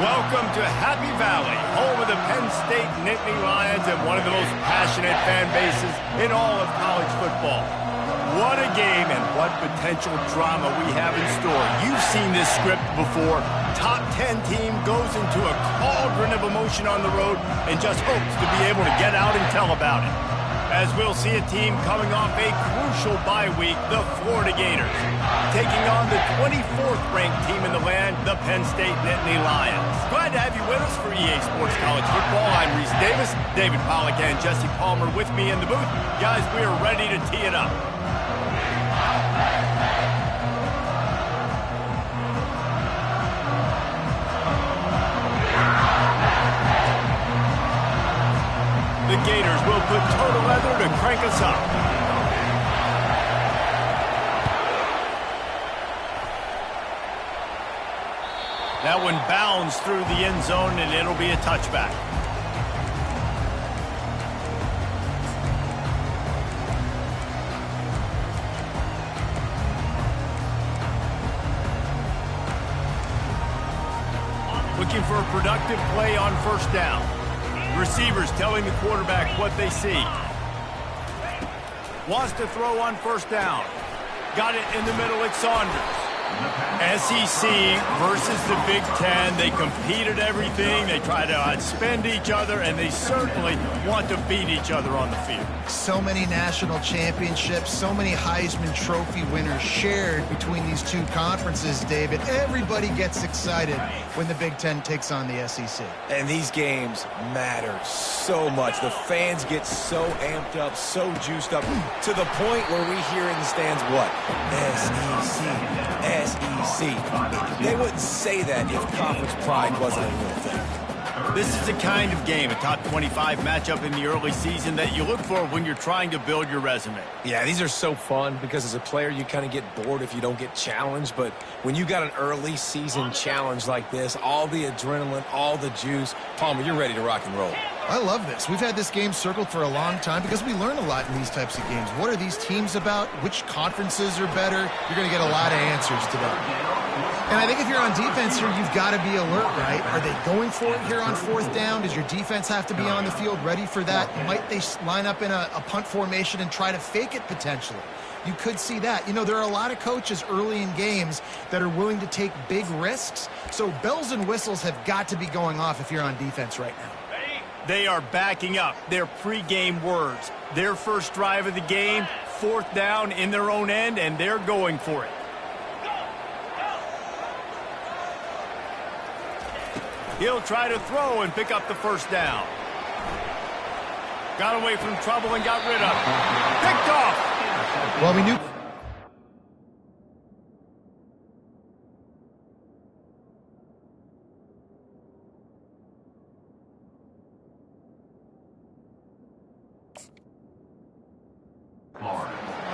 Welcome to Happy Valley, home of the Penn State Nittany Lions and one of the most passionate fan bases in all of college football. What a game and what potential drama we have in store. You've seen this script before. Top 10 team goes into a cauldron of emotion on the road and just hopes to be able to get out and tell about it. As we'll see a team coming off a crucial bye week, the Florida Gators, taking on the 24th ranked team in the land, the Penn State Nittany Lions. Glad to have you with us for EA Sports College Football. I'm Reese Davis, David Pollack and Jesse Palmer with me in the booth. Guys, we are ready to tee it up. The Gators will put total leather to crank us up. That one bounds through the end zone, and it'll be a touchback. Looking for a productive play on first down. Receivers telling the quarterback what they see. Wants to throw on first down. Got it in the middle at Saunders. SEC versus the Big Ten. They compete at everything. They try to outspend each other, and they certainly want to beat each other on the field. So many national championships, so many Heisman Trophy winners shared between these two conferences, David. Everybody gets excited when the Big Ten takes on the SEC. And these games matter so much. The fans get so amped up, so juiced up, to the point where we hear in the stands what? SEC. They wouldn't say that if conference pride wasn't a real thing. This is the kind of game, a top 25 matchup in the early season, that you look for when you're trying to build your resume. Yeah, these are so fun because as a player you kind of get bored if you don't get challenged, but when you got an early season challenge like this, all the adrenaline, all the juice, Palmer, you're ready to rock and roll. I love this. We've had this game circled for a long time because we learn a lot in these types of games. What are these teams about? Which conferences are better? You're going to get a lot of answers today. And I think if you're on defense here, you've got to be alert, right? Are they going for it here on fourth down? Does your defense have to be on the field ready for that? Might they line up in a punt formation and try to fake it potentially? You could see that. You know, there are a lot of coaches early in games that are willing to take big risks. So bells and whistles have got to be going off if you're on defense right now. They are backing up their pregame words. Their first drive of the game, fourth down in their own end, and they're going for it. He'll try to throw and pick up the first down. Got away from trouble and got rid of it. Picked off. Well, we knew...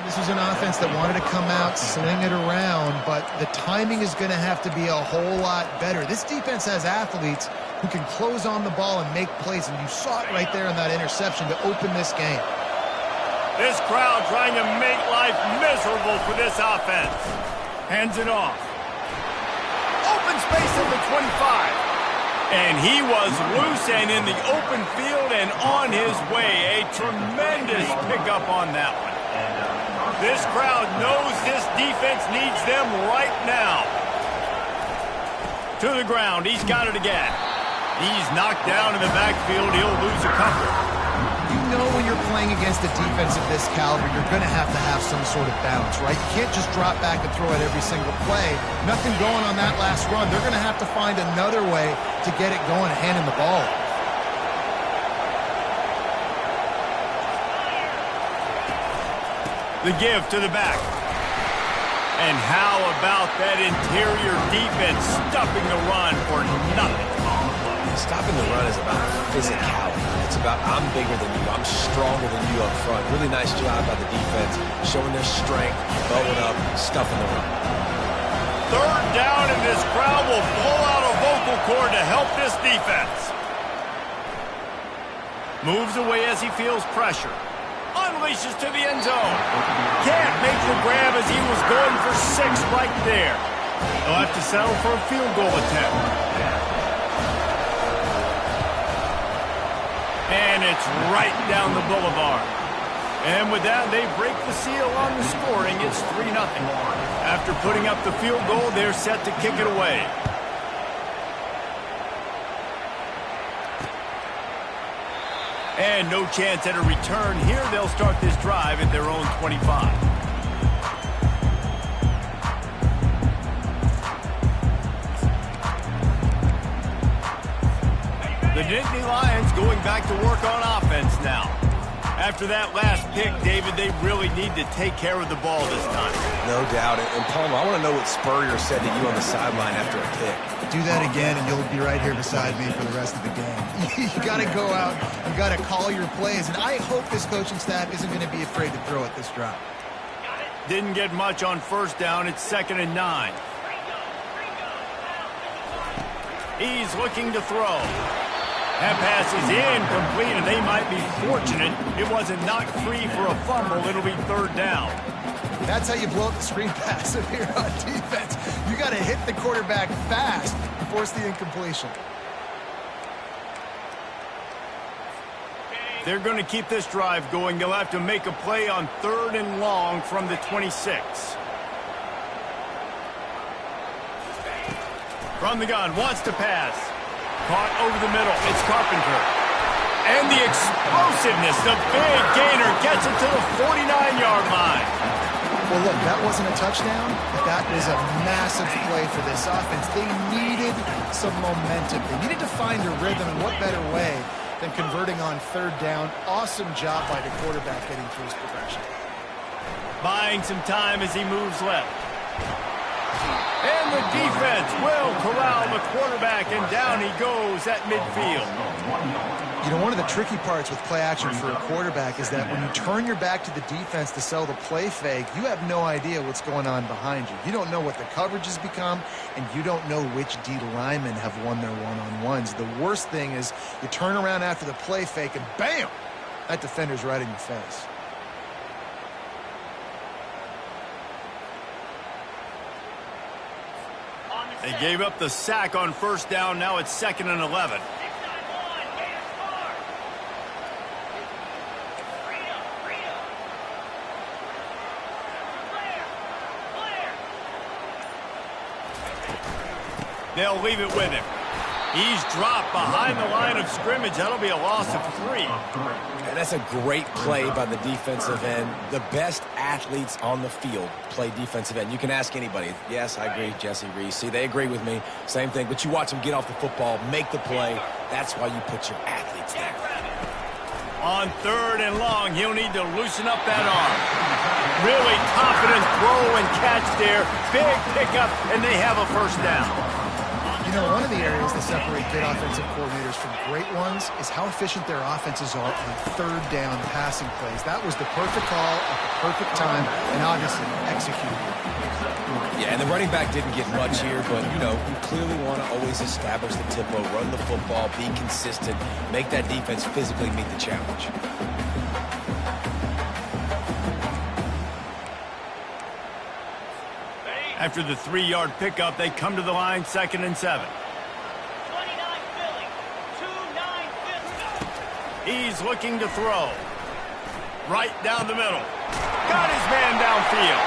This was an offense that wanted to come out, sling it around, but the timing is going to have to be a whole lot better. This defense has athletes who can close on the ball and make plays, and you saw it right there in that interception to open this game. This crowd trying to make life miserable for this offense. Hands it off. Open space at the 25. And he was loose and in the open field and on his way. A tremendous pickup on that one. This crowd knows this defense needs them right now. To the ground. He's got it again. He's knocked down in the backfield. He'll lose a couple. You know when you're playing against a defense of this caliber, you're going to have some sort of balance, right? You can't just drop back and throw it every single play. Nothing going on that last run. They're going to have to find another way to get it going, handing the ball. The give to the back. And how about that interior defense stuffing the run for nothing? Stopping the run is about physicality. It's about I'm bigger than you, I'm stronger than you up front. Really nice job by the defense, showing their strength, bowing up, stuffing the run. Third down, and this crowd will blow out a vocal cord to help this defense. Moves away as he feels pressure. Unleashes to the end zone. Can't make the grab as he was going for 6 right there. They'll have to settle for a field goal attempt. And it's right down the boulevard. And with that, they break the seal on the scoring. It's 3-0. After putting up the field goal, they're set to kick it away. And no chance at a return here. They'll start this drive at their own 25. The Nittany Lions going back to work on offense now. After that last pick, David, they really need to take care of the ball this time. No doubt. And Palmer, I want to know what Spurrier said to you on the sideline after a pick. Do that again, and you'll be right here beside me for the rest of the game. You got to go out. You got to call your plays. And I hope this coaching staff isn't going to be afraid to throw at this drive. Didn't get much on first down. It's 2nd and 9. He's looking to throw. That pass is incomplete, and they might be fortunate it wasn't knocked free for a fumble. It'll be 3rd down. That's how you blow up the screen pass if you're on defense. You got to hit the quarterback fast and force the incompletion. They're going to keep this drive going. They'll have to make a play on 3rd and long from the 26. From the gun, wants to pass. Caught over the middle. It's Carpenter. And the explosiveness, the big gainer, gets it to the 49-yard line. Well, look, that wasn't a touchdown, but that was a massive play for this offense. They needed some momentum. They needed to find a rhythm, and what better way than converting on 3rd down. Awesome job by the quarterback getting through his progression. Buying some time as he moves left. And the defense will corral the quarterback, and down he goes at midfield. You know, one of the tricky parts with play action for a quarterback is that when you turn your back to the defense to sell the play fake, you have no idea what's going on behind you. You don't know what the coverage has become, and you don't know which D linemen have won their one-on-ones. The worst thing is you turn around after the play fake, and bam! That defender's right in your face. They gave up the sack on first down. Now it's 2nd and 11. They'll leave it with him. He's dropped behind the line of scrimmage. That'll be a loss of 3. And that's a great play by the defensive end. The best athletes on the field play defensive end. You can ask anybody. Yes, I agree, Jesse Reese. See, they agree with me. Same thing. But you watch them get off the football, make the play. That's why you put your athletes there. On 3rd and long, he'll need to loosen up that arm. Really confident throw and catch there. Big pickup, and they have a first down. You know, one of the areas that separate good offensive coordinators from great ones is how efficient their offenses are on 3rd down passing plays. That was the perfect call at the perfect time, and obviously executed it. Yeah, and the running back didn't get much here, but, you know, you clearly want to always establish the tempo, run the football, be consistent, make that defense physically meet the challenge. After the 3-yard pickup, they come to the line, 2nd and 7. 29 Philly, 2-9 He's looking to throw. Right down the middle. Got his man downfield.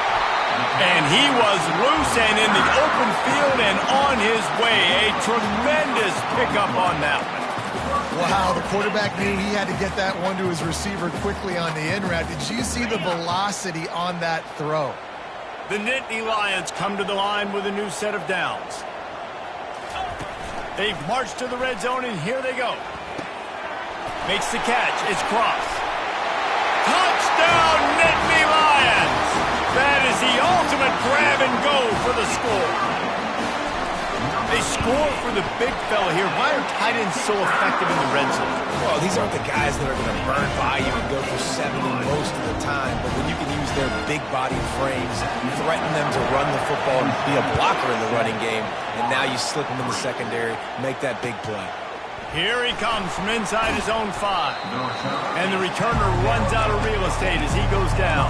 And he was loose and in the open field and on his way. A tremendous pickup on that one. Wow, the quarterback knew he had to get that one to his receiver quickly on the in route. Did you see the velocity on that throw? The Nittany Lions come to the line with a new set of downs. They've marched to the red zone, and here they go. Makes the catch. It's Cross. Touchdown, Nittany Lions! That is the ultimate grab and go for the score. They score for the big fella here. Why are tight ends so effective in the red zone? Well, these aren't the guys that are going to burn by you and go for 70 most of the time, but when you can use their big body frames, threaten them to run the football and be a blocker in the running game, and now you slip them in the secondary, make that big play. Here he comes from inside his own 5. And the returner runs out of real estate as he goes down.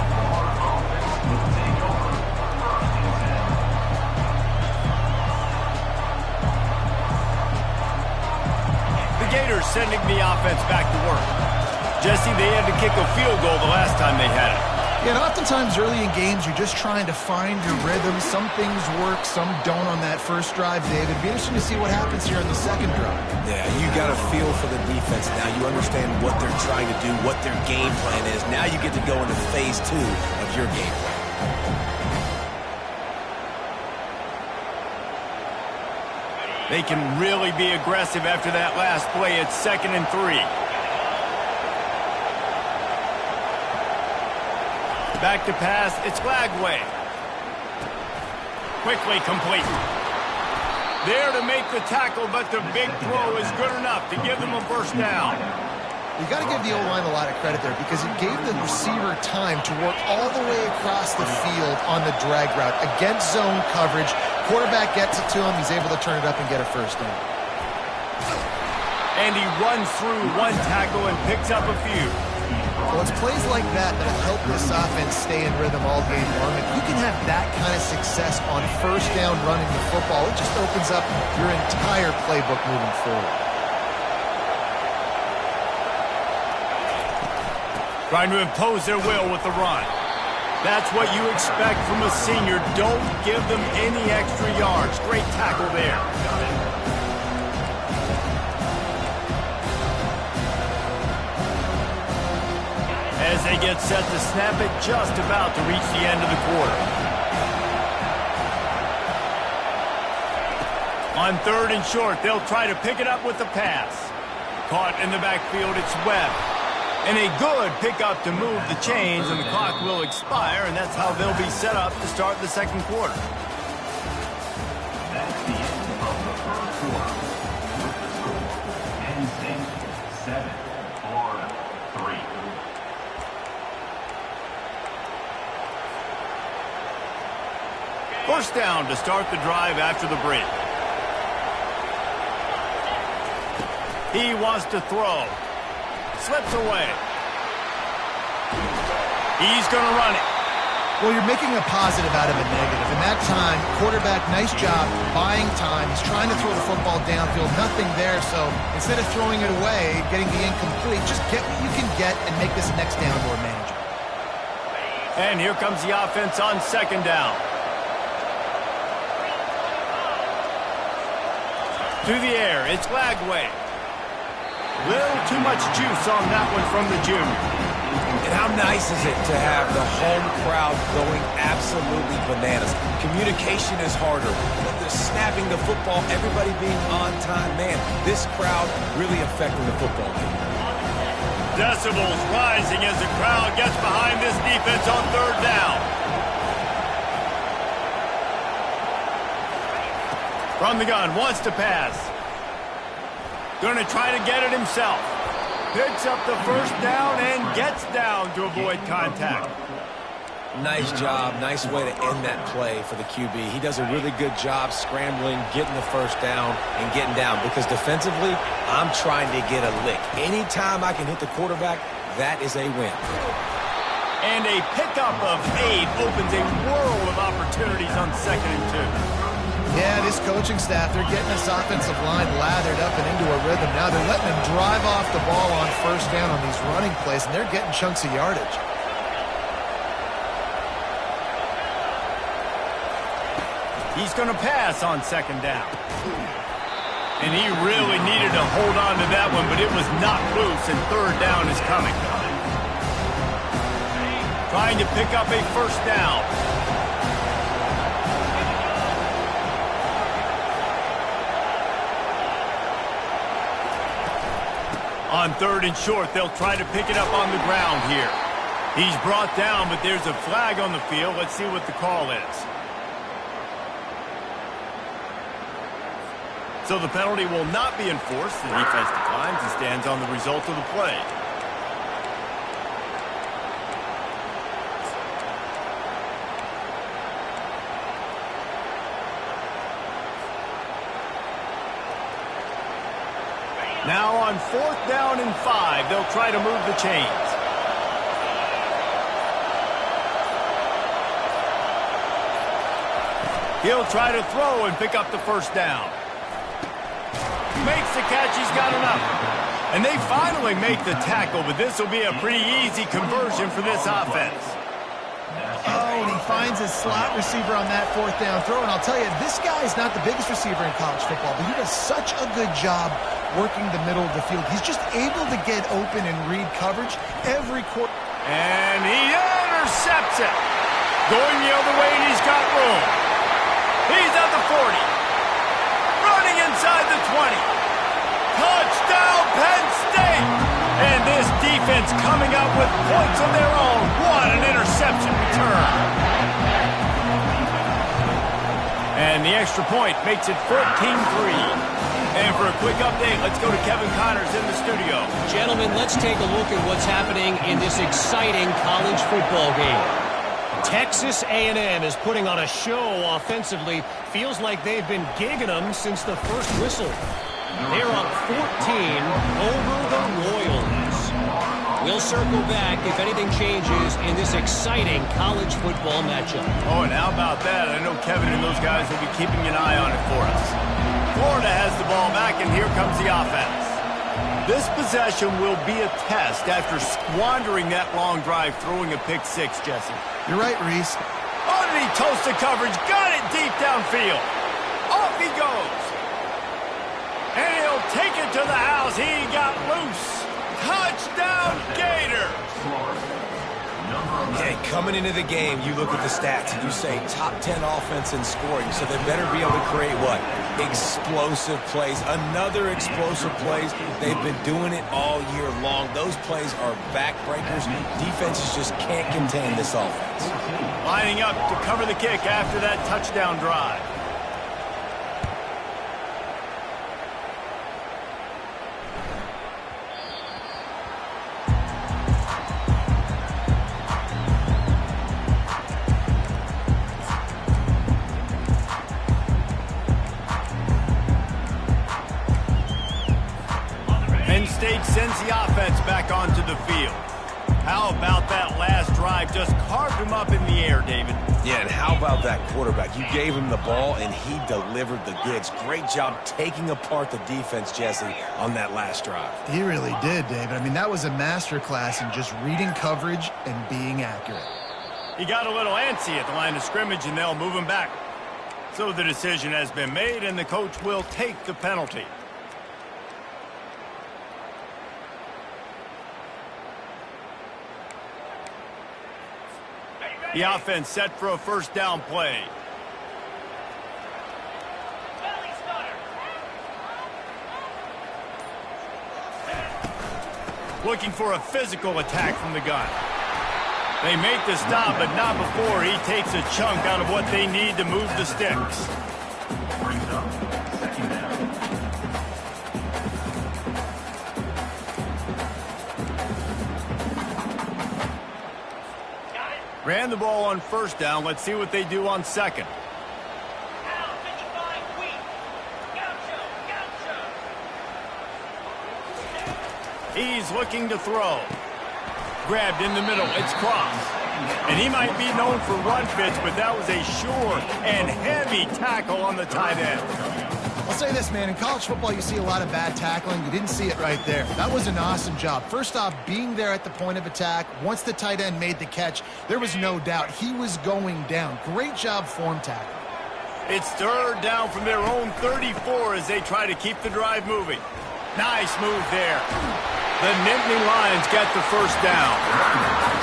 here sending the offense back to work. Jesse, they had to kick a field goal the last time they had it. Yeah, and oftentimes early in games, you're just trying to find your rhythm. Some things work, some don't on that first drive, David. It'd be interesting to see what happens here in the second drive. Yeah, you got a feel for the defense now. You understand what they're trying to do, what their game plan is. Now you get to go into phase 2 of your game plan. They can really be aggressive after that last play. It's 2nd and 3. Back to pass, it's Lagway. Quickly complete. There to make the tackle, but the big throw is good enough to give them a first down. You got to give the O-line a lot of credit there because it gave the receiver time to work all the way across the field on the drag route against zone coverage. Quarterback gets it to him. He's able to turn it up and get a first down. And he runs through one tackle and picks up a few. Well, it's plays like that that help this offense stay in rhythm all game long. If you can have that kind of success on first down running the football, it just opens up your entire playbook moving forward. Trying to impose their will with the run. That's what you expect from a senior. Don't give them any extra yards. Great tackle there. As they get set to snap it, just about to reach the end of the quarter. On 3rd and short, they'll try to pick it up with the pass. Caught in the backfield, it's Webb. And a good pickup to move the chains, and the clock will expire, and that's how they'll be set up to start the second quarter. That's the end of the first quarter. With the score, Penn State 7, Florida 3. First down to start the drive after the break. He wants to throw. Slips away. He's going to run it. Well, you're making a positive out of a negative. In that time, quarterback, nice job, buying time. He's trying to throw the football downfield. Nothing there, so instead of throwing it away, getting the incomplete, just get what you can get and make this next down more manageable. And here comes the offense on 2nd down. To the air, it's Lagway. Little too much juice on that one from the junior. And how nice is it to have the home crowd going absolutely bananas? Communication is harder. The snapping the football, everybody being on time. Man, this crowd really affecting the football game. Decibels rising as the crowd gets behind this defense on 3rd down. From the gun, wants to pass. Going to try to get it himself. Picks up the first down and gets down to avoid contact. Nice job. Nice way to end that play for the QB. He does a really good job scrambling, getting the first down, and getting down. Because defensively, I'm trying to get a lick. Anytime I can hit the quarterback, that is a win. And a pickup of 8 opens a world of opportunities on 2nd and 2. Yeah, this coaching staff, they're getting this offensive line lathered up and into a rhythm. Now they're letting them drive off the ball on first down on these running plays, and they're getting chunks of yardage. He's going to pass on 2nd down. And he really needed to hold on to that one, but it was knocked loose, and 3rd down is coming. Trying to pick up a first down. On 3rd and short, they'll try to pick it up on the ground here. He's brought down, but there's a flag on the field. Let's see what the call is. So the penalty will not be enforced. The defense declines and stands on the result of the play. Now on 4th down and 5, they'll try to move the chains. He'll try to throw and pick up the first down. Makes the catch, he's got enough. And they finally make the tackle, but this will be a pretty easy conversion for this offense. Oh, and he finds his slot receiver on that fourth down throw. And I'll tell you, this guy's not the biggest receiver in college football, but he does such a good job working the middle of the field. He's just able to get open and read coverage every quarter. And he intercepts it. Going the other way, and he's got room. He's at the 40. Running inside the 20. Touchdown, Penn State! And this defense coming up with points of their own. What an interception return. And the extra point makes it 14-3. And for a quick update, let's go to Kevin Connors in the studio. Gentlemen, let's take a look at what's happening in this exciting college football game. Texas A&M is putting on a show offensively. Feels like they've been gigging them since the first whistle. They're up 14 over the Royals. We'll circle back if anything changes in this exciting college football matchup. Oh, and how about that? I know Kevin and those guys will be keeping an eye on it for us. Florida has the ball back, and here comes the offense. This possession will be a test after squandering that long drive, throwing a pick six, Jesse. You're right, Reese. Oh, did he toast the coverage? Got it deep downfield. Off he goes. And he'll take it to the house. He got loose. Touchdown, Gators. Okay, coming into the game, you look at the stats and you say top 10 offense in scoring, so they better be able to create what? Explosive plays. Another explosive plays. They've been doing it all year long. Those plays are backbreakers. Defenses just can't contain this offense. Lining up to cover the kick after that touchdown drive. Penn State sends the offense back onto the field. How about that last drive? Just carved him up in the air, David. Yeah, and how about that quarterback? You gave him the ball, and he delivered the goods. Great job taking apart the defense, Jesse, on that last drive. He really did, David. I mean, that was a masterclass in just reading coverage and being accurate. He got a little antsy at the line of scrimmage, and they'll move him back. So the decision has been made, and the coach will take the penalty. The offense set for a first down play. Belly stutter. Looking for a physical attack from the gun. They make the stop, but not before he takes a chunk out of what they need to move the sticks. Brings up second down. Ran the ball on first down. Let's see what they do on second. Now 55 weak. Gaucho. He's looking to throw. Grabbed in the middle. It's crossed. And he might be known for run fits, but that was a sure and heavy tackle on the tight end. I'll say this, man. In college football, you see a lot of bad tackling. You didn't see it right there. That was an awesome job. First off, being there at the point of attack. Once the tight end made the catch, there was no doubt he was going down. Great job form tackle. It's third down from their own 34 as they try to keep the drive moving. Nice move there. The Nittany Lions get the first down.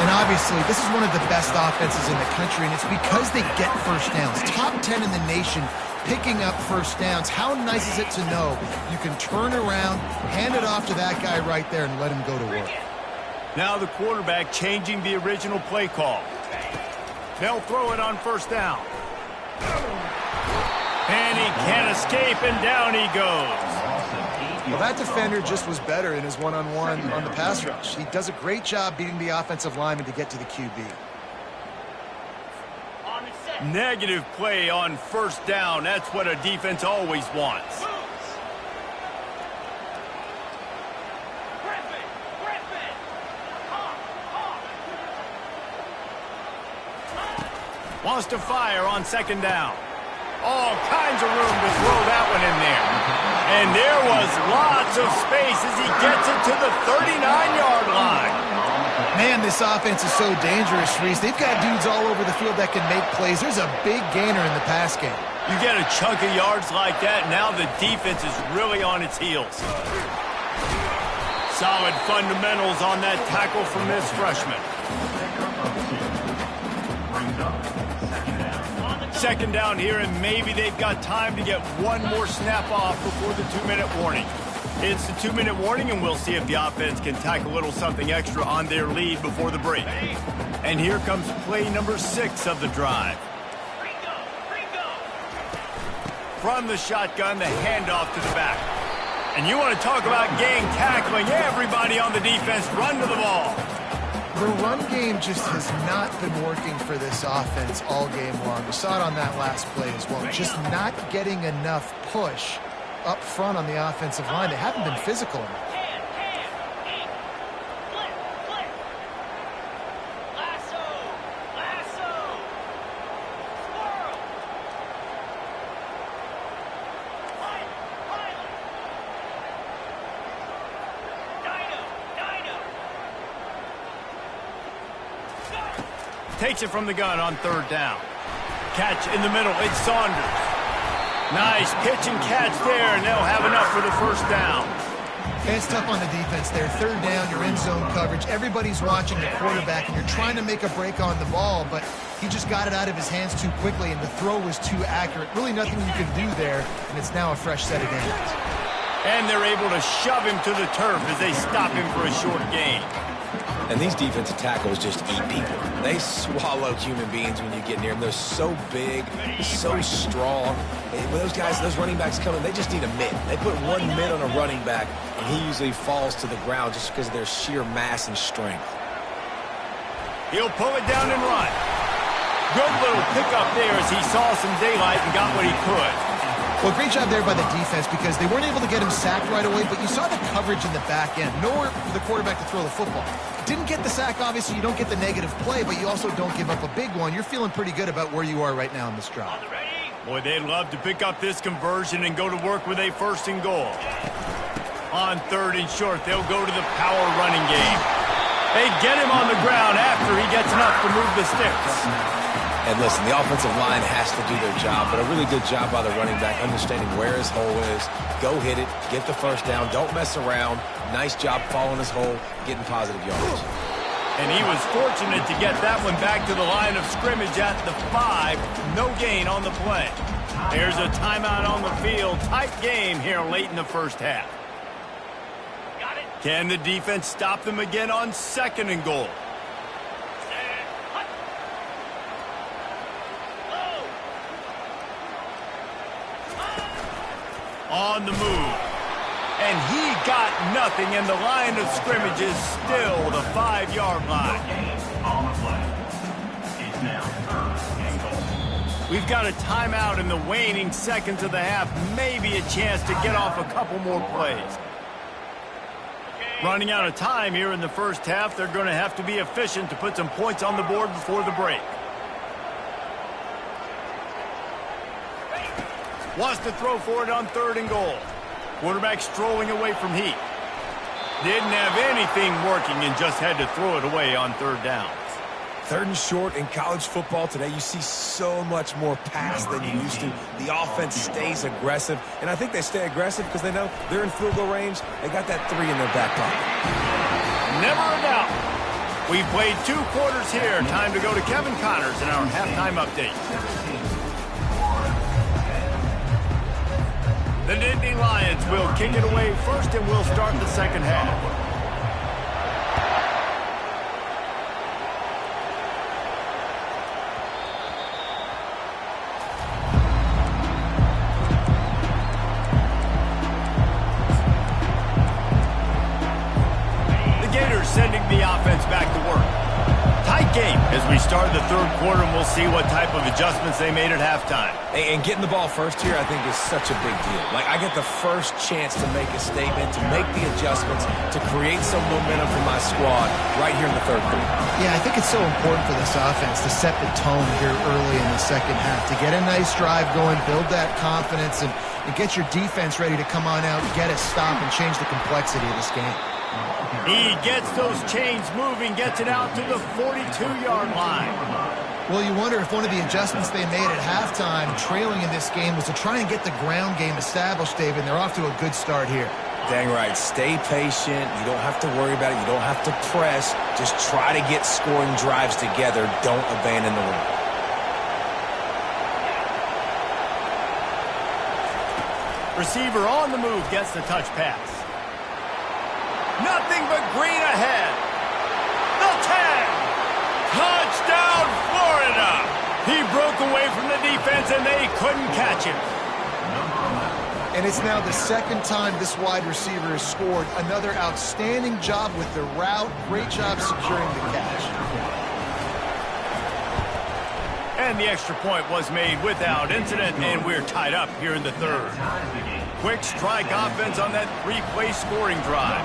And obviously, this is one of the best offenses in the country, and it's because they get first downs. Top 10 in the nation picking up first downs. How nice is it to know you can turn around, hand it off to that guy right there, and let him go to work. Now the quarterback changing the original play call. They'll throw it on first down. And he can't escape, and down he goes. Well, that defender just was better in his one-on-one on the pass rush. He does a great job beating the offensive lineman to get to the QB. On the set. Negative play on first down. That's what a defense always wants. Griffin. Wants to fire on second down. All kinds of room to throw that one in there. And there was lots of space as he gets it to the 39-yard line. Man, this offense is so dangerous, Reese. They've got dudes all over the field that can make plays. There's a big gainer in the pass game. You get a chunk of yards like that, now the defense is really on its heels. Solid fundamentals on that tackle from this freshman. Second down here, and maybe they've got time to get one more snap off before the 2-minute warning. It's the 2-minute warning, and we'll see if the offense can tack a little something extra on their lead before the break. And here comes play number 6 of the drive. From the shotgun, the handoff to the back. And you want to talk about gang tackling. Everybody on the defense run to the ball. The run game just has not been working for this offense all game long. We saw it on that last play as well. Just not getting enough push up front on the offensive line. They haven't been physical enough. Takes it from the gun on third down. Catch in the middle, it's Saunders. Nice pitch and catch there, and they'll have enough for the first down. It's tough on the defense there. Third down, you're in zone coverage. Everybody's watching the quarterback, and you're trying to make a break on the ball, but he just got it out of his hands too quickly, and the throw was too accurate. Really nothing you can do there, and it's now a fresh set of downs. And they're able to shove him to the turf as they stop him for a short gain. And these defensive tackles just eat people. They swallow human beings when you get near them. They're so big, so strong. And when those guys, those running backs come in, they just need a mitt. They put one mitt on a running back, and he usually falls to the ground just because of their sheer mass and strength. He'll pull it down and run. Good little pickup there as he saw some daylight and got what he could. Well, great job there by the defense because they weren't able to get him sacked right away, but you saw the coverage in the back end. Nowhere for the quarterback to throw the football. Didn't get the sack, obviously. You don't get the negative play, but you also don't give up a big one. You're feeling pretty good about where you are right now in this drive. Boy, they'd love to pick up this conversion and go to work with a 1st and goal. On 3rd and short, they'll go to the power running game. They get him on the ground after he gets enough to move the sticks. And listen, the offensive line has to do their job, but a really good job by the running back, understanding where his hole is. Go hit it, get the first down, don't mess around. Nice job following his hole, getting positive yards. And he was fortunate to get that one back to the line of scrimmage at the 5. No gain on the play. There's a timeout on the field. Tight game here late in the first half. Can the defense stop them again on 2nd and goal? On the move. And he got nothing, and the line of scrimmage is still the 5-yard line. On the play. It's now 3rd and goal. We've got a timeout in the waning seconds of the half. Maybe a chance to get off a couple more plays. Running out of time here in the first half. They're going to have to be efficient to put some points on the board before the break. Wants to throw for it on 3rd and goal. Quarterback strolling away from heat. Didn't have anything working and just had to throw it away on 3rd down. 3rd and short in college football today, you see so much more pass than you used to. The offense stays aggressive, and I think they stay aggressive because they know they're in field goal range. They got that 3 in their back pocket. Never a doubt. We played 2 quarters here. Time to go to Kevin Connors in our halftime update. The Nittany Lions will kick it away first, and we'll start the second half. The Gators sending the offense back to work. Tight game as we start the third quarter, and we'll see what type of adjustments they made at halftime. And getting the ball first here, I think, is such a big deal. Like, I get the first chance to make a statement, to make the adjustments, to create some momentum for my squad right here in the third quarter. Yeah, I think it's so important for this offense to set the tone here early in the second half, to get a nice drive going, build that confidence, and get your defense ready to come on out, get a stop, and change the complexity of this game. He gets those chains moving, gets it out to the 42-yard line. Well, you wonder if one of the adjustments they made at halftime, trailing in this game, was to try and get the ground game established, David, and they're off to a good start here. Dang right. Stay patient. You don't have to worry about it. You don't have to press. Just try to get scoring drives together. Don't abandon the run. Receiver on the move gets the touch pass. Nothing but green ahead. The 10. Touchdown, Florida. He broke away from the defense, and they couldn't catch him. And it's now the second time this wide receiver has scored. Another outstanding job with the route. Great job securing the catch. And the extra point was made without incident, and we're tied up here in the third. Quick strike offense on that three-play scoring drive.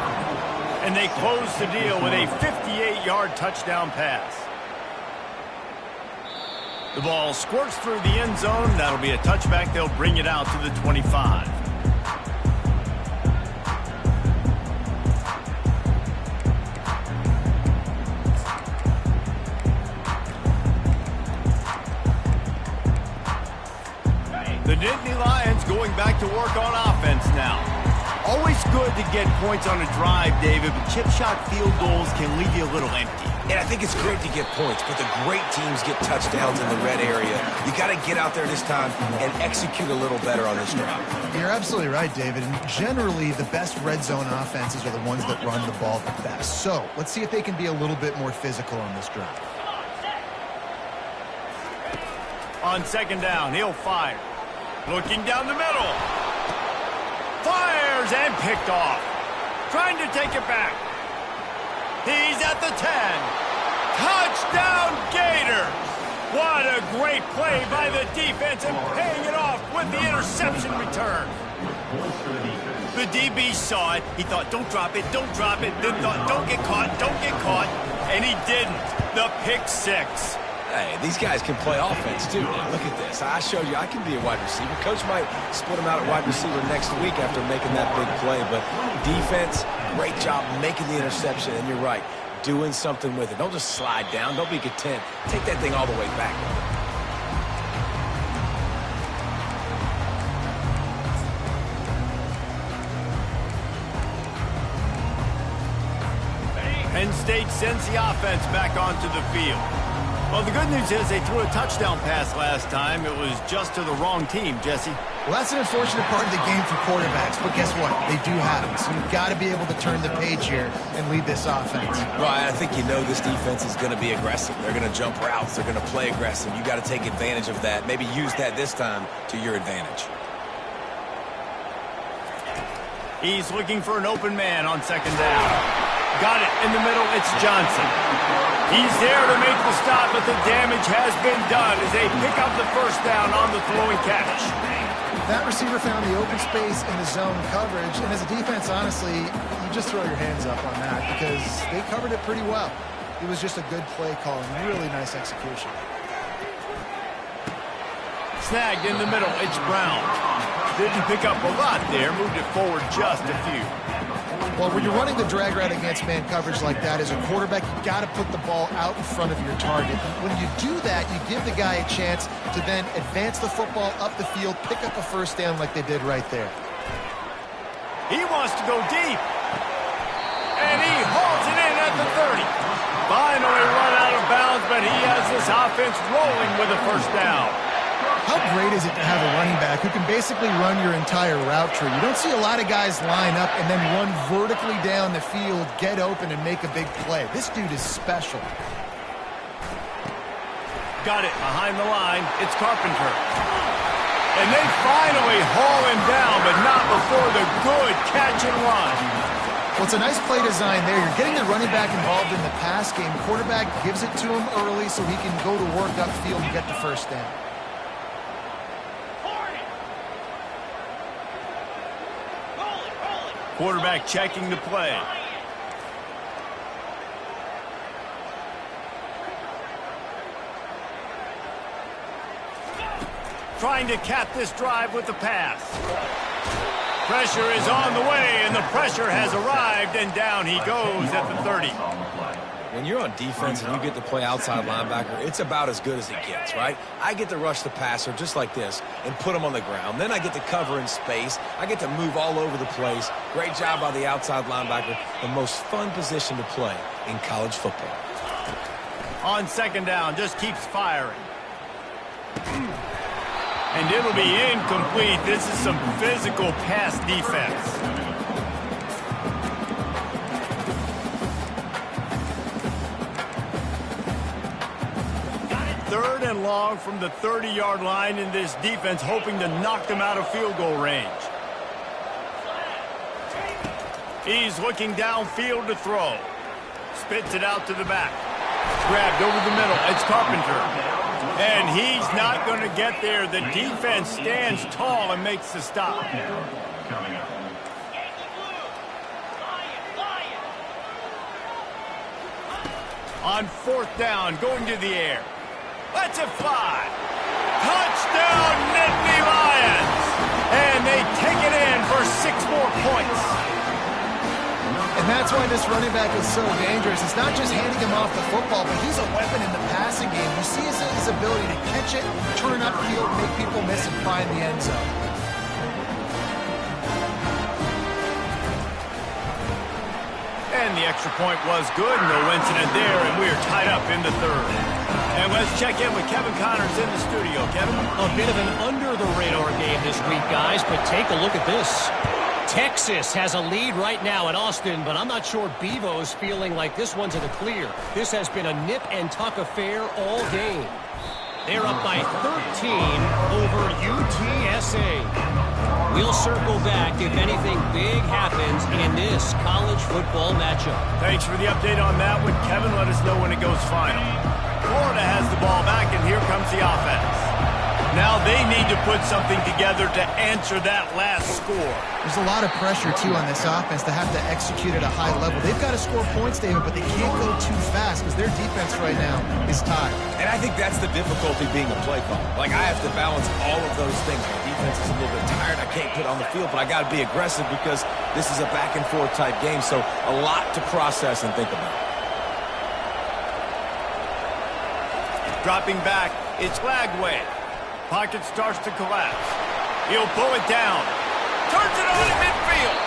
And they close the deal with a 58-yard touchdown pass. The ball squirts through the end zone. That'll be a touchback. They'll bring it out to the 25. The Nittany Lions going back to work on offense now. Always good to get points on a drive, David, but chip shot field goals can leave you a little empty. And I think it's great to get points, but the great teams get touchdowns in the red area. You got to get out there this time and execute a little better on this drive. You're absolutely right, David. And generally, the best red zone offenses are the ones that run the ball the best. So let's see if they can be a little bit more physical on this drive. On second down, he'll fire. Looking down the middle. Fires and picked off. Trying to take it back. He's at the 10. Touchdown Gators. What a great play by the defense and paying it off with the interception return. The DB saw it. He thought, don't drop it, don't drop it. Then thought, don't get caught, don't get caught. And he didn't. The pick six. Hey, these guys can play offense, too. Now, look at this. I showed you I can be a wide receiver. Coach might split him out at wide receiver next week after making that big play. But defense, great job making the interception. And you're right, doing something with it. Don't just slide down. Don't be content. Take that thing all the way back. Penn State sends the offense back onto the field. Well, the good news is they threw a touchdown pass last time. It was just to the wrong team, Jesse. Well, that's an unfortunate part of the game for quarterbacks, but guess what? They do have it, so you've got to be able to turn the page here and lead this offense. Well, I think you know this defense is going to be aggressive. They're going to jump routes. They're going to play aggressive. You got to take advantage of that. Maybe use that this time to your advantage. He's looking for an open man on second down. Got it in the middle. It's Johnson. He's there to make the stop, but the damage has been done as they pick up the first down on the throwing catch. That receiver found the open space in the zone coverage, and as a defense, honestly, you just throw your hands up on that because they covered it pretty well. It was just a good play call and really nice execution. Snagged in the middle. It's Brown. Didn't pick up a lot there. Moved it forward just a few. Well, when you're running the drag route against man coverage like that, as a quarterback, you got to put the ball out in front of your target. When you do that, you give the guy a chance to then advance the football up the field, pick up a first down like they did right there. He wants to go deep. And he hauls it in at the 30. Finally run out of bounds, but he has this offense rolling with a first down. How great is it to have a running back who can basically run your entire route tree? You don't see a lot of guys line up and then run vertically down the field, get open, and make a big play. This dude is special. Got it behind the line. It's Carpenter. And they finally haul him down, but not before the good catch and run. Well, it's a nice play design there. You're getting the running back involved in the pass game. Quarterback gives it to him early so he can go to work upfield and get the first down. Quarterback checking the play. Trying to cap this drive with the pass. Pressure is on the way, and the pressure has arrived, and down he goes at the 30. When you're on defense and you get to play outside linebacker, it's about as good as it gets, right? I get to rush the passer just like this and put him on the ground. Then I get to cover in space. I get to move all over the place. Great job by the outside linebacker. The most fun position to play in college football. On second down, just keeps firing. And it'll be incomplete. This is some physical pass defense. Third and long from the 30-yard line, in this defense hoping to knock them out of field goal range. He's looking downfield to throw. Spits it out to the back. Grabbed over the middle. It's Carpenter. And he's not going to get there. The defense stands tall and makes the stop. Coming up. On fourth down, going to the air. Lets it fly. Touchdown, Nittany Lions. And they take it in for 6 more points. And that's why this running back is so dangerous. It's not just handing him off the football, but he's a weapon in the passing game. You see his ability to catch it, turn upfield, make people miss, and find the end zone. And the extra point was good. No incident there, and we are tied up in the third. And let's check in with Kevin Connors in the studio. Kevin? A bit of an under-the-radar game this week, guys, but take a look at this. Texas has a lead right now in Austin, but I'm not sure Bevo's feeling like this one's in the clear. This has been a nip-and-tuck affair all game. They're up by 13 over UTSA. We'll circle back if anything big happens in this college football matchup. Thanks for the update on that one, Kevin. Let us know when it goes final. Florida has the ball back, and here comes the offense. Now they need to put something together to answer that last score. There's a lot of pressure, too, on this offense to have to execute at a high level. They've got to score points, David, but they can't go too fast because their defense right now is tied. And I think that's the difficulty being a play call. Like, I have to balance all of those things. My defense is a little bit tired. I can't put on the field, but I got to be aggressive because this is a back-and-forth type game, so a lot to process and think about. Dropping back, it's Lagway. Pocket starts to collapse. He'll pull it down. Turns it on in midfield.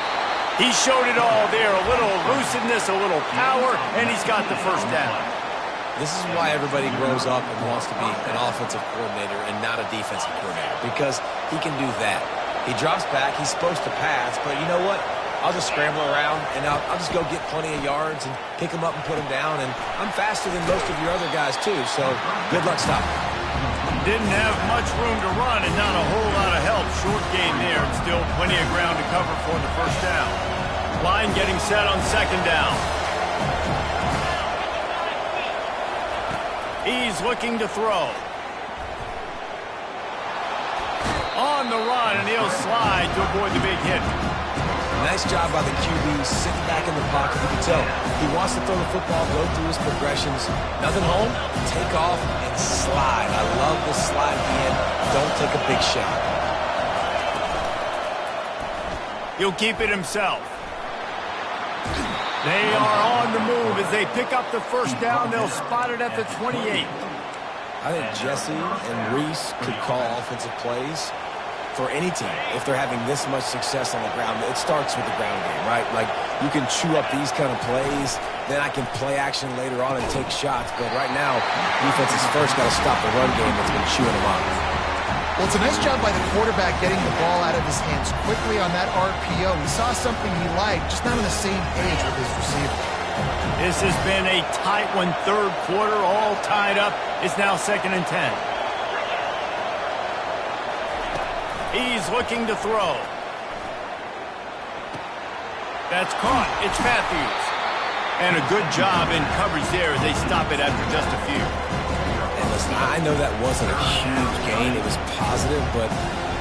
He showed it all there. A little elusiveness, a little power, and he's got the first down. This is why everybody grows up and wants to be an offensive coordinator and not a defensive coordinator, because he can do that. He drops back. He's supposed to pass, but you know what? I'll just scramble around, and I'll just go get plenty of yards and pick him up and put him down, and I'm faster than most of your other guys, too, so good luck stopping. Didn't have much room to run and not a whole lot of help. Short game there, and still plenty of ground to cover for the first down. Line getting set on second down. He's looking to throw. On the run, and he'll slide to avoid the big hit. Nice job by the QB sitting back in the pocket. You can tell he wants to throw the football, go through his progressions. Nothing home, take off, and slide. I love this slide at the end. Don't take a big shot. He'll keep it himself. They are on the move as they pick up the first down. They'll spot it at the 28. I think Jesse and Reese could call offensive plays for any team if they're having this much success on the ground. It starts with the ground game, right? Like, you can chew up these kind of plays, then I can play action later on and take shots. But right now, defense is first got to stop the run game that's been chewing them up. Well, it's a nice job by the quarterback getting the ball out of his hands quickly on that RPO. He saw something he liked, just not on the same page with his receiver. This has been a tight one, third quarter, all tied up. It's now 2nd and 10. He's looking to throw. That's caught. It's Matthews. And a good job in coverage there as they stop it after just a few. And listen, I know that wasn't a huge gain. It was positive, but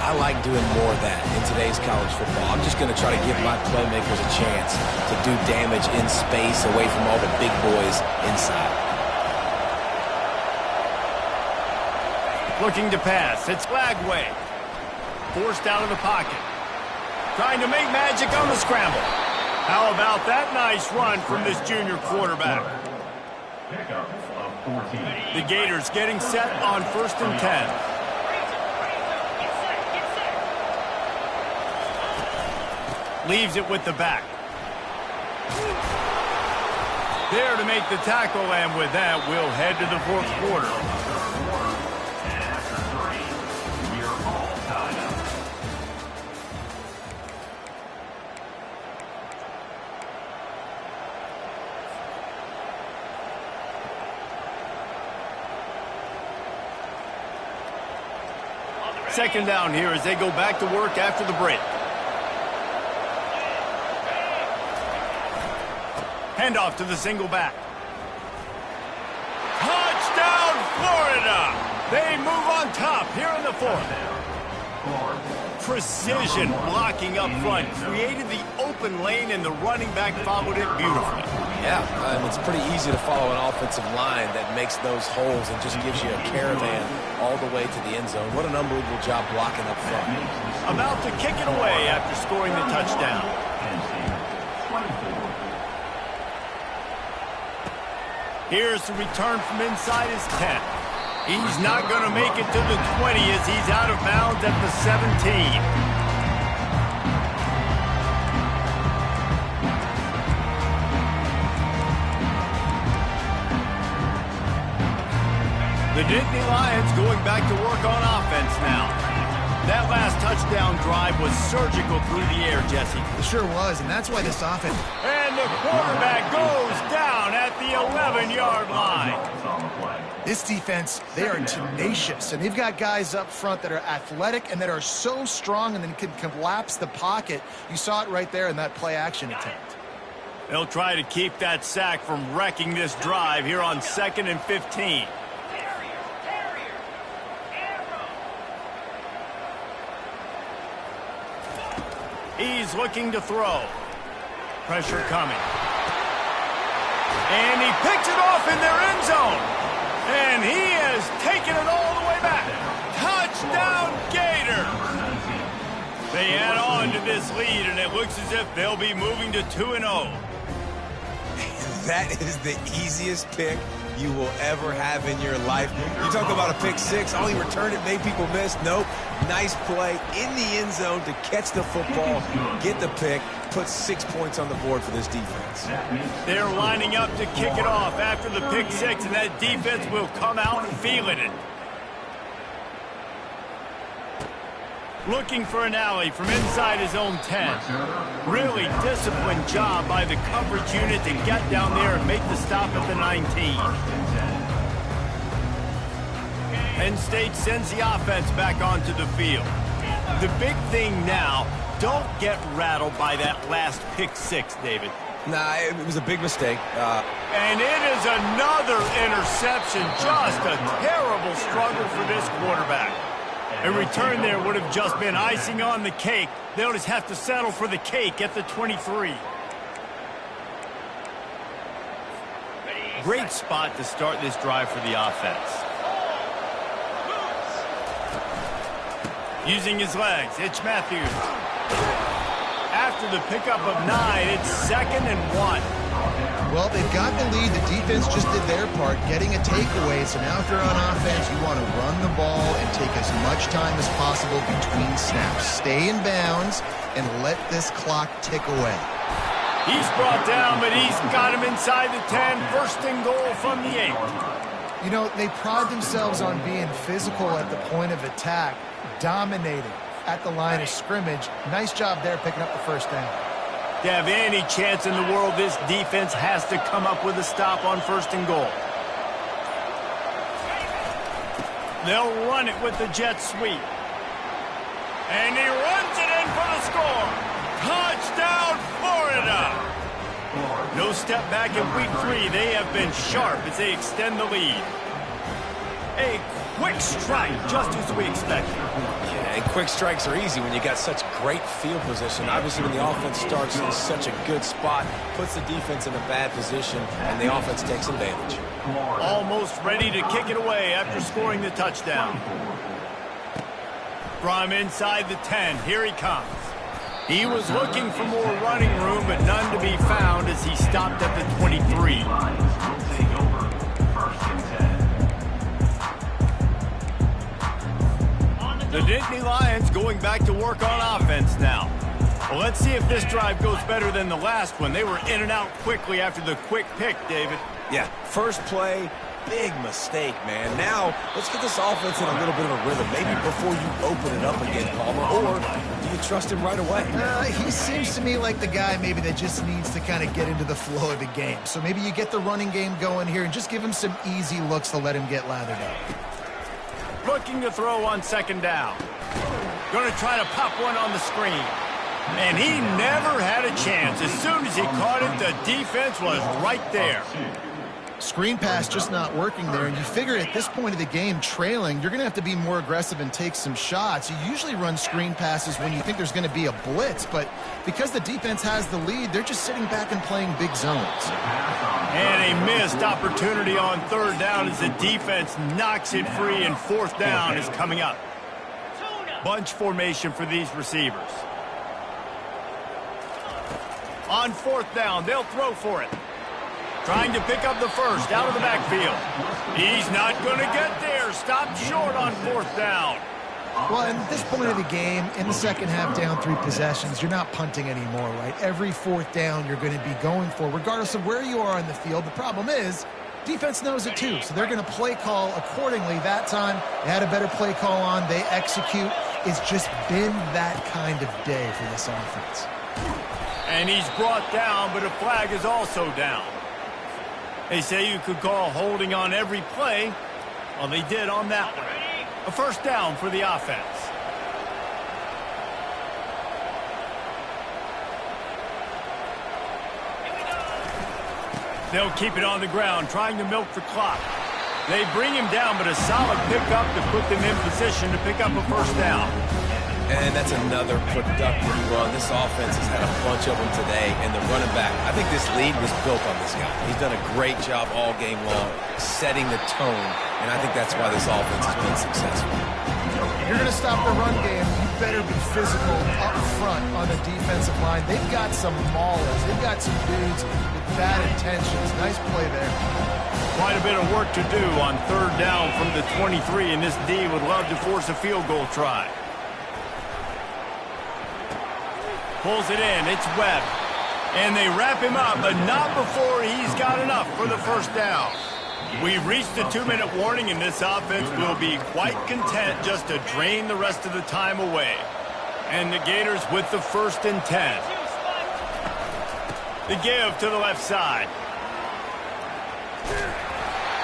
I like doing more of that in today's college football. I'm just going to try to give my playmakers a chance to do damage in space away from all the big boys inside. Looking to pass. It's Lagway. Forced out of the pocket. Trying to make magic on the scramble. How about that nice run from this junior quarterback? Pickup of 14. The Gators getting set on 1st and 10. Get set. Leaves it with the back. There to make the tackle, and with that, we'll head to the 4th quarter. And after 3, we're all tied up. Second down here as they go back to work after the break. Handoff to the single back. Touchdown, Florida! They move on top here in the 4th. Precision blocking up front. Created the open lane, and the running back followed it beautifully. Yeah, it's pretty easy to follow an offensive line that makes those holes and just gives you a caravan all the way to the end zone. What an unbelievable job blocking up front. About to kick it away after scoring the touchdown. Here's the return from inside his 10. He's not going to make it to the 20 as he's out of bounds at the 17. The Nittany Lions going back to work on offense now. That last touchdown drive was surgical through the air, Jesse. It sure was, and that's why this offense... And the quarterback goes down at the 11-yard line. This defense, they are tenacious, and they've got guys up front that are athletic and that are so strong and then can collapse the pocket. You saw it right there in that play-action attempt. They'll try to keep that sack from wrecking this drive here on 2nd and 15. He's looking to throw. Pressure coming. And he picks it off in their end zone. And he has taken it all the way back. Touchdown, Gator. They add on to this lead, and it looks as if they'll be moving to 2-0. That is the easiest pick you will ever have in your life. You talk about a pick six. Oh, he returned it, made people miss. Nope. Nice play in the end zone to catch the football, get the pick, put 6 points on the board for this defense. They're lining up to kick it off after the pick six, and that defense will come out feeling it. Looking for an alley from inside his own 10. Really disciplined job by the coverage unit to get down there and make the stop at the 19. Penn State sends the offense back onto the field. The big thing now, don't get rattled by that last pick six, David. Nah, it was a big mistake. And it is another interception. Just a terrible struggle for this quarterback. A return there would have just been icing on the cake. They'll just have to settle for the cake at the 23. Great spot to start this drive for the offense. Using his legs, it's Matthews. After the pickup of 9, it's 2nd and 1. Well, they've got the lead. The defense just did their part, getting a takeaway. So now if you're on offense, you want to run the ball and take as much time as possible between snaps. Stay in bounds and let this clock tick away. He's brought down, but he's got him inside the 10. 1st and goal from the 8. You know, they pride themselves on being physical at the point of attack, dominating at the line of scrimmage. Nice job there picking up the 1st down. To have any chance in the world, this defense has to come up with a stop on 1st and goal. They'll run it with the jet sweep. And he runs it in for the score. Touchdown, Florida! No step back in week 3. They have been sharp as they extend the lead. A quick strike, just as we expected. Yeah, and quick strikes are easy when you got such great field position. Obviously, when the offense starts in such a good spot, puts the defense in a bad position, and the offense takes advantage. Almost ready to kick it away after scoring the touchdown. From inside the 10, here he comes. He was looking for more running room, but none to be found as he stopped at the 23. The Nittany Lions going back to work on offense now. Well, let's see if this drive goes better than the last one. They were in and out quickly after the quick pick, David. Yeah, first play, big mistake, man. Now, let's get this offense in a little bit of a rhythm. Maybe before you open it up again, Palmer, or do you trust him right away? He seems to me like the guy maybe that just needs to kind of get into the flow of the game. So maybe you get the running game going here and just give him some easy looks to let him get lathered up. Looking to throw on second down. Going to try to pop one on the screen. And he never had a chance. As soon as he caught it, the defense was right there. Screen pass just not working there, and you figure at this point of the game, trailing, you're going to have to be more aggressive and take some shots. You usually run screen passes when you think there's going to be a blitz, but because the defense has the lead, they're just sitting back and playing big zones. And a missed opportunity on third down as the defense knocks it free, and fourth down is coming up. Bunch formation for these receivers. On fourth down, they'll throw for it. Trying to pick up the first out of the backfield. He's not going to get there. Stopped short on fourth down. Well, at this point of the game, in the second half, down 3 possessions, you're not punting anymore, right? Every fourth down you're going to be going for, regardless of where you are on the field. The problem is, defense knows it too, so they're going to play call accordingly. That time, they had a better play call on. They execute. It's just been that kind of day for this offense. And he's brought down, but a flag is also down. They say you could call holding on every play. Well, they did on that one. A first down for the offense. They'll keep it on the ground, trying to milk the clock. They bring him down, but a solid pickup to put them in position to pick up a first down. And that's another productive run. This offense has had a bunch of them today, and the running back, I think this lead was built on this guy. He's done a great job all game long, setting the tone, and I think that's why this offense has been successful. If you're going to stop the run game, you better be physical up front on the defensive line. They've got some maulers. They've got some dudes with bad intentions. Nice play there. Quite a bit of work to do on third down from the 23, and this D would love to force a field goal try. Pulls it in. It's Webb. And they wrap him up, but not before he's got enough for the first down. We've reached the 2-minute warning, and this offense will be quite content just to drain the rest of the time away. And the Gators with the 1st and 10. The give to the left side.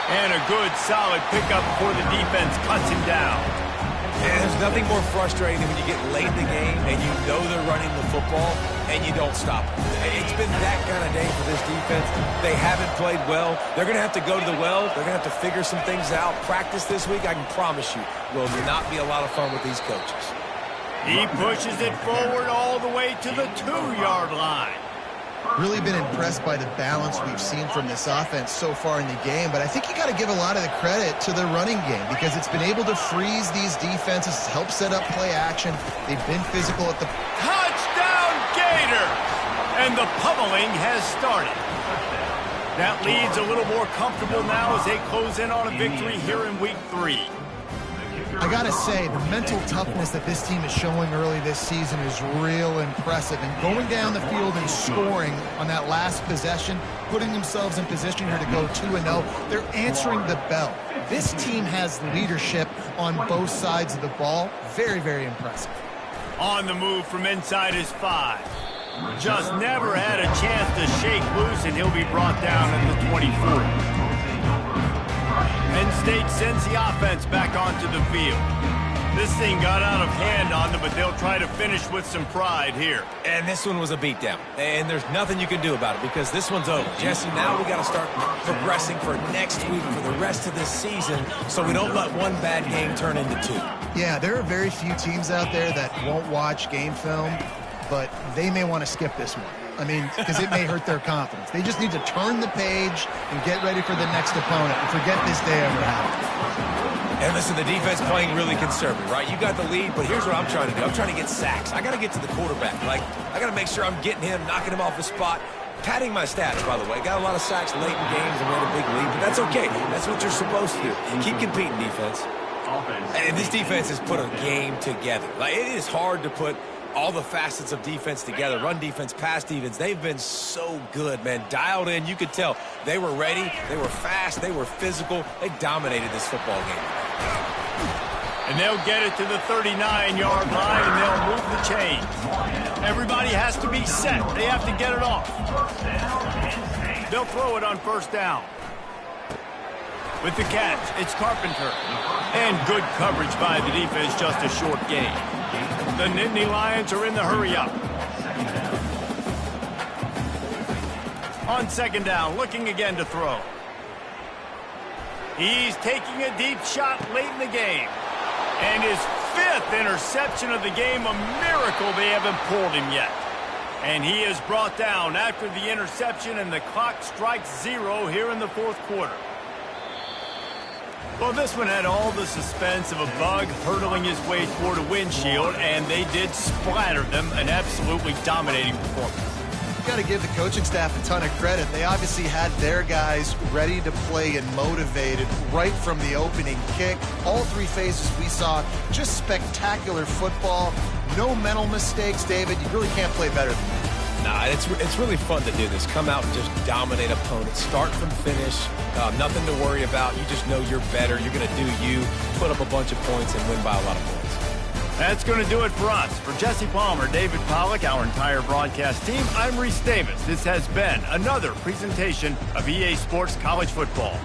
And a good, solid pickup before the defense cuts him down. And there's nothing more frustrating than when you get late in the game and you know they're running the football and you don't stop them. It's been that kind of day for this defense. They haven't played well. They're going to have to go to the well. They're going to have to figure some things out. Practice this week, I can promise you, will not be a lot of fun with these coaches. He pushes it forward all the way to the 2-yard line. Really been impressed by the balance we've seen from this offense so far in the game, but I think you got to give a lot of the credit to the running game because it's been able to freeze these defenses, help set up play action. They've been physical at the... Touchdown, Gators! And the pummeling has started. That lead's a little more comfortable now as they close in on a victory here in week 3. I got to say, the mental toughness that this team is showing early this season is real impressive. And going down the field and scoring on that last possession, putting themselves in position here to go 2-0, they're answering the bell. This team has leadership on both sides of the ball. Very, very impressive. On the move from inside his 5. Just never had a chance to shake loose, and he'll be brought down at the 24. Penn State sends the offense back onto the field. This thing got out of hand on them, but they'll try to finish with some pride here. And this one was a beatdown. And there's nothing you can do about it because this one's over. Jesse, now we got to start progressing for next week, for the rest of this season, so we don't let one bad game turn into two. Yeah, there are very few teams out there that won't watch game film, but they may want to skip this one. I mean, because it may hurt their confidence. They just need to turn the page and get ready for the next opponent and forget this day ever happened. And listen, the defense playing really conservative, right? You got the lead, but here's what I'm trying to do. I'm trying to get sacks. I got to get to the quarterback. Like, I got to make sure I'm getting him, knocking him off the spot. Padding my stats, by the way. Got a lot of sacks late in games and we had a big lead, but that's okay. That's what you're supposed to do. Keep competing, defense. And this defense has put a game together. Like, it is hard to put all the facets of defense together. Run defense, pass defense. They've been so good, man. Dialed in. You could tell they were ready. They were fast. They were physical. They dominated this football game. And they'll get it to the 39-yard line, and they'll move the chains. Everybody has to be set. They have to get it off. They'll throw it on first down. With the catch, it's Carpenter. And good coverage by the defense, just a short gain. The Nittany Lions are in the hurry-up. On second down, looking again to throw. He's taking a deep shot late in the game. And his 5th interception of the game, a miracle they haven't pulled him yet. And he is brought down after the interception, and the clock strikes 0 here in the 4th quarter. Well, this one had all the suspense of a bug hurtling his way toward a windshield, and they did splatter them, an absolutely dominating performance. You've got to give the coaching staff a ton of credit. They obviously had their guys ready to play and motivated right from the opening kick. All 3 phases we saw, just spectacular football. No mental mistakes, David. You really can't play better than that. Nah, it's really fun to do this. Come out and just dominate opponents. Start from finish. Nothing to worry about. You just know you're better. You're going to do you, put up a bunch of points, and win by a lot of points. That's going to do it for us. For Jesse Palmer, David Pollack, our entire broadcast team, I'm Reese Davis. This has been another presentation of EA Sports College Football.